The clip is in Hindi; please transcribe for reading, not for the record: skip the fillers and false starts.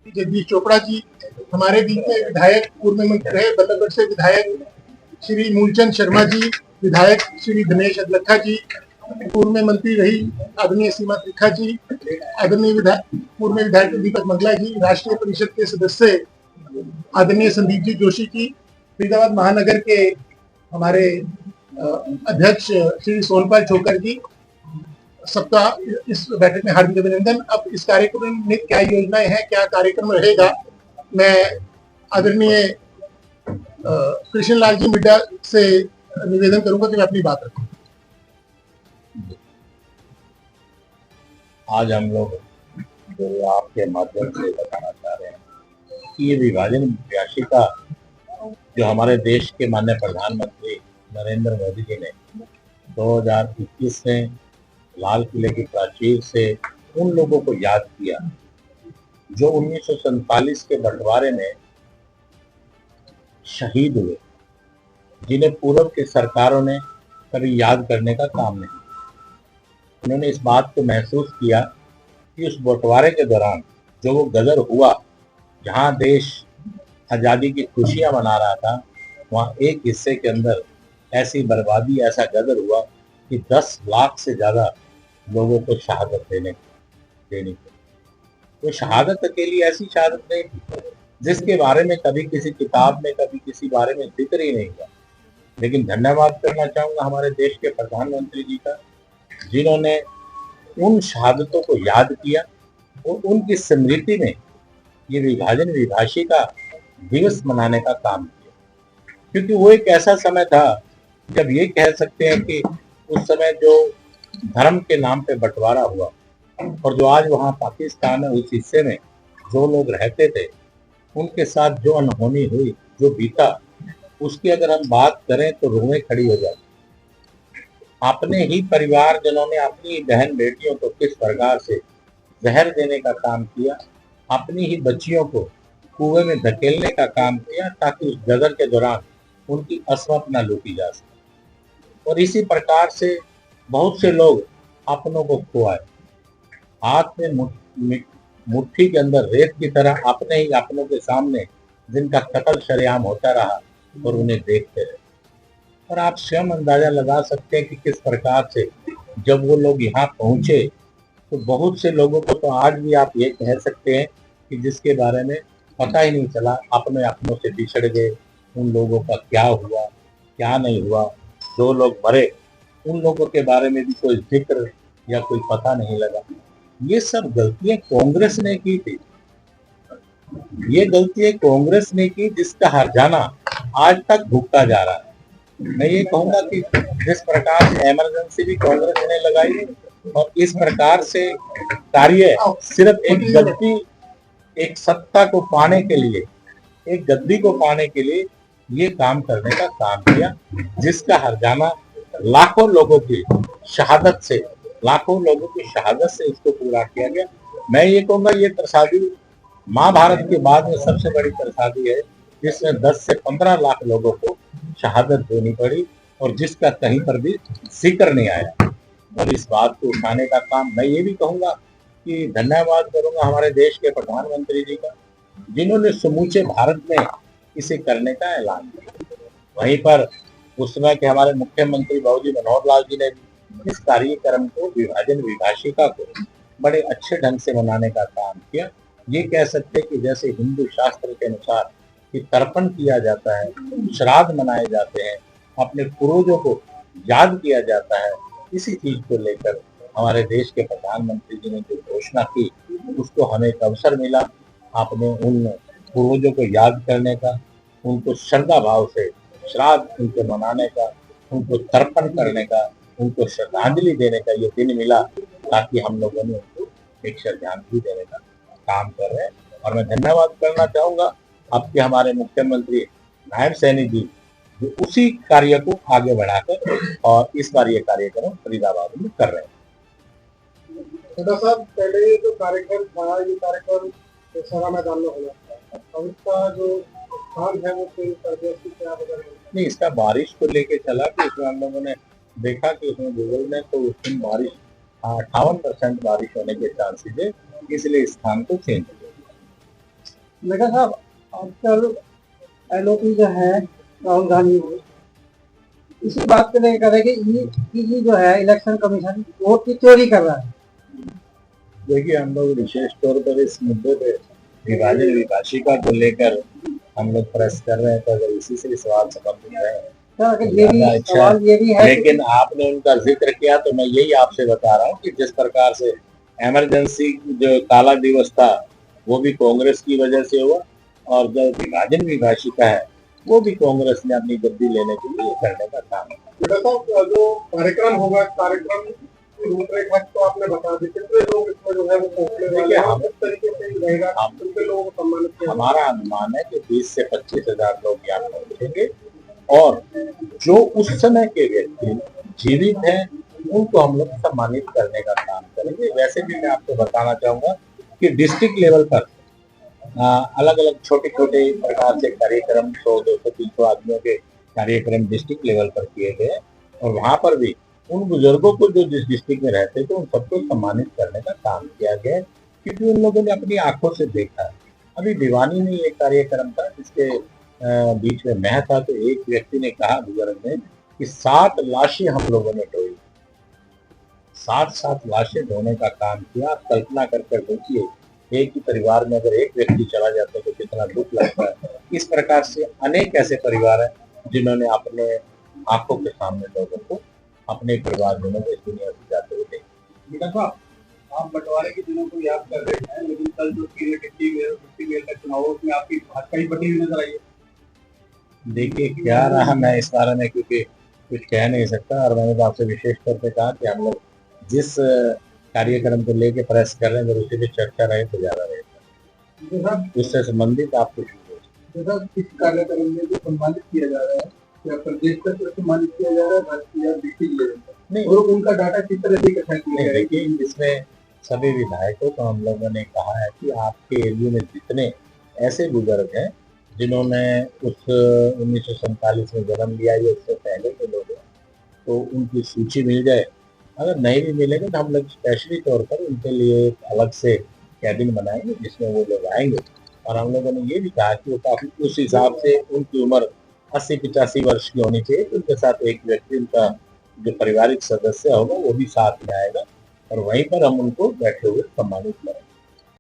जगदीश चोपड़ा जी, हमारे बीच में विधायक पूर्व में रहे बल्लभगढ़ से विधायक श्री मूलचंद शर्मा जी, विधायक श्री दिनेश अदलखा जी, पूर्व में मंत्री रही आदरणीय सीमा त्रिखा जी, आदरणीय पूर्व में विधायक दीपक मंगला जी, राष्ट्रीय परिषद के सदस्य आदरणीय संदीप जी जोशी जी, फरीदाबाद महानगर के हमारे अध्यक्ष श्री सोनपाल छोकर जी, सबका इस बैठक में हार्दिक अभिनंदन। अब इस कार्यक्रम में क्या योजनाएं हैं, क्या कार्यक्रम रहेगा, मैं आदरणीय कृष्ण लाल जी मिड्डा से निवेदन करूंगा कि मैं अपनी बात रखूं। आज हम लोग जो आपके माध्यम से बताना चाह रहे हैं कि ये विभाजन प्रयासी का जो हमारे देश के माननीय प्रधानमंत्री नरेंद्र मोदी जी ने 2021 में लाल किले की प्राचीर से उन लोगों को याद किया जो 1947 के बंटवारे में शहीद हुए, जिन्हें पूर्व की सरकारों ने कभी याद करने का काम नहीं। उन्होंने इस बात को महसूस किया कि उस बंटवारे के दौरान जो वो गदर हुआ, जहां देश आज़ादी की खुशियां मना रहा था, वहां एक हिस्से के अंदर ऐसी बर्बादी, ऐसा गदर हुआ कि 10 लाख से ज़्यादा लोगों को शहादत देनी पड़ी। तो शहादत अकेली ऐसी शहादत नहीं थी जिसके बारे में कभी किसी किताब में, कभी किसी बारे में जिक्र ही नहीं हुआ। लेकिन धन्यवाद करना चाहूँगा हमारे देश के प्रधानमंत्री जी का, जिन्होंने उन शहादतों को याद किया और उनकी स्मृति में ये विभाजन विभाषी का दिवस मनाने का काम किया। क्योंकि वो एक ऐसा समय था जब ये कह सकते हैं कि उस समय जो धर्म के नाम पे बंटवारा हुआ और जो आज वहाँ पाकिस्तान है, उस हिस्से में जो लोग रहते थे, उनके साथ जो अनहोनी हुई, जो बीता, उसकी अगर हम बात करें तो रूहें खड़ी हो जाती। अपने ही परिवारजनों ने अपनी बहन बेटियों को किस प्रकार से जहर देने का काम किया, अपनी ही बच्चियों को कुएं में धकेलने का काम किया ताकि उस गदर के दौरान उनकी असमत न लूटी जा सके। और इसी प्रकार से बहुत से लोग अपनों को खोआए, हाथ में मुट्ठी के अंदर रेत की तरह अपने ही अपनों के सामने जिनका कत्ल शरेआम होता रहा और उन्हें देखते रहे। और आप स्वयं अंदाजा लगा सकते हैं कि किस प्रकार से जब वो लोग यहाँ पहुंचे तो बहुत से लोगों को तो आज भी आप ये कह सकते हैं कि जिसके बारे में पता ही नहीं चला, अपने अपनों से बिछड़ गए। उन लोगों का क्या हुआ, क्या नहीं हुआ, जो लोग मरे उन लोगों के बारे में भी कोई जिक्र या कोई पता नहीं लगा। ये सब गलतियां कांग्रेस ने की थी, ये गलतियां कांग्रेस ने की, जिसका हर्जाना आज तक भुगता जा रहा है। मैं ये कहूंगा कि जिस प्रकार से इमरजेंसी भी कांग्रेस ने लगाई और इस प्रकार से कार्य सिर्फ एक गद्दी, एक सत्ता को पाने के लिए, एक गद्दी को पाने के लिए ये काम करने का काम किया, जिसका हर्जाना लाखों लोगों की शहादत से, लाखों लोगों की शहादत से इसको पूरा किया गया। मैं ये कहूंगा ये त्रसादी महाभारत के बाद में सबसे बड़ी त्रसादी है, जिसमें 10 से 15 लाख लोगों को शहादत देनी पड़ी और जिसका कहीं पर भी जिक्र नहीं आया। और इस बात को उठाने का काम मैं ये भी कहूंगा कि धन्यवाद करूंगा हमारे देश के प्रधानमंत्री जी का, जिन्होंने समूचे भारत में इसे करने का ऐलान किया। वहीं पर उस समय के हमारे मुख्यमंत्री बाबूजी मनोहर लाल जी ने भी इस कार्यक्रम को, विभाजन विभाषिका को, बड़े अच्छे ढंग से मनाने का काम किया। ये कह सकते हैं कि जैसे हिंदू शास्त्र के अनुसार कि तर्पण किया जाता है, श्राद्ध मनाए जाते हैं, अपने पूर्वजों को याद किया जाता है, इसी चीज को लेकर हमारे देश के प्रधानमंत्री जी ने जो घोषणा की, उसको हमें एक अवसर मिला आपने उन पूर्वजों को याद करने का, उनको श्रद्धा भाव से श्राद्ध उनको मनाने का, उनको तर्पण करने का, उनको श्रद्धांजलि देने का ये दिन मिला, ताकि हम लोगों ने उनको एक श्रद्धांजलि देने का काम कर रहे हैं। और मैं धन्यवाद करना चाहूंगा आपके हमारे मुख्यमंत्री नायब सैनी जी, जो उसी कार्य को आगे बढ़ाकर और इस बार ये कार्यक्रम फरीदाबाद में कर रहे हैं। साहब, पहले जो कार्यक्रम था, ये कार्यक्रम सारा मैदान में हो जाता है, अब इसका जो स्थान है वो क्या नहीं, इसका बारिश को लेके चला कि इसमें हम लोगों ने देखा कि उसमें गूगल ने तो उस दिन बारिश 58% बारिश होने के चांसेस है, इसलिए स्थान को चेंज किया। मेघा साहब, आजकल एलओपी जो है राहुल गांधी को इसी बात पे लेकर कर रहे हैं कि ये जो है इलेक्शन कमीशन वोट की चोरी कर रहा है। देखिए, हम लोग विशेष तौर पर इस मुद्दे पे विभाजन विभाषिका को लेकर हम लोग प्रेस कर रहे हैं, तो अगर इसी से सवाल संबंधित है सर, तो ये भी ज्यादा अच्छा सवाल ये भी है लेकिन आपने उनका जिक्र किया तो मैं यही आपसे बता रहा हूँ कि जिस प्रकार से इमरजेंसी जो काला दिवस था वो भी कांग्रेस की वजह से हुआ, और जो विभाजन विभाषिका है वो भी कांग्रेस ने अपनी गद्दी लेने के लिए करने का काम किया। बेटा साहब, जो कार्यक्रम होगा, कार्यक्रम की रूपरेखा तो आपने बता दी, कितने लोग इसमें जो है वो पहुंचने वाले हैं, किस तरीके से रहेगा, कितने लोगों को सम्मानित किया जाएगा? हमारा अनुमान है कि 20 से 25 हजार लोग यहाँ पहुंचेंगे, और जो उस समय के व्यक्ति जीवित हैं उनको हम लोग सम्मानित करने का काम करेंगे। वैसे भी मैं आपको बताना चाहूंगा कि डिस्ट्रिक्ट लेवल पर अलग अलग छोटे छोटे प्रकार से कार्यक्रम 100, 200, 300 आदमियों के कार्यक्रम डिस्ट्रिक्ट लेवल पर किए गए, और वहां पर भी उन बुजुर्गों को जो जिस डिस्ट्रिक्ट में रहते थे उन सबको सम्मानित करने का काम किया गया, क्योंकि उन लोगों ने अपनी आंखों से देखा। अभी भिवानी में एक कार्यक्रम था जिसके बीच में मैं था, तो एक व्यक्ति ने कहा, बुजुर्ग ने, कि 7 लाशें हम लोगों ने ढोई, 7 लाशें ढोने का काम किया। आप कल्पना करके देखिए, एक ही परिवार में अगर एक व्यक्ति चला जाता है तो कितना दुख लगता है। इस प्रकार से अनेक ऐसे परिवार हैं जिन्होंने अपने आंखों के सामने लोगों को, अपने परिवारजनों को इस दुनिया से जाते हुए देखा। आप बंटवारे के दिनों को याद कर रहे हैं, लेकिन कल जो सीनियर का चुनाव हो उसमें आपकी भाजपा ही बटी हुई नजर आई है। देखिए क्या रहा, मैं इस बारे में क्योंकि कुछ कह नहीं सकता, और मैंने तो आपसे विशेष तौर पे कहा कि हम लोग जिस कार्यक्रम को लेके प्रेस कर रहे हैं, अगर उसी पे चर्चा रहे तो ज्यादा रहेगा। उससे संबंधित आप कुछ जैसा इस कार्यक्रम में जो सम्मानित किया जा रहा है, क्या प्रदेश स्तर पर सम्मानित किया जा रहा है, राष्ट्रीय या डिस्ट्रिक्ट लेवल पर, नहीं, और उनका डाटा किस तरह से इकट्ठा किया नहीं, जाए? देखिए इसमें सभी विधायकों को हम लोगों ने कहा है कि आपके एरिया में जितने ऐसे बुजुर्ग हैं जिन्होंने उस 1947 में जन्म लिया या उससे पहले के लोग हैं, तो उनकी सूची मिल जाए। अगर नहीं भी मिलेगा तो हम लोग स्पेशली तौर पर उनके लिए एक अलग से कैबिन बनाएंगे जिसमें वो लोग आएंगे, और हम लोगों ने ये भी कहा कि वो काफी उस हिसाब से उनकी उम्र 80-85 वर्ष की होनी चाहिए, तो उनके साथ एक व्यक्ति, उनका जो पारिवारिक सदस्य होगा वो भी साथ में आएगा, और वहीं पर हम उनको बैठे हुए सम्मानित करेंगे।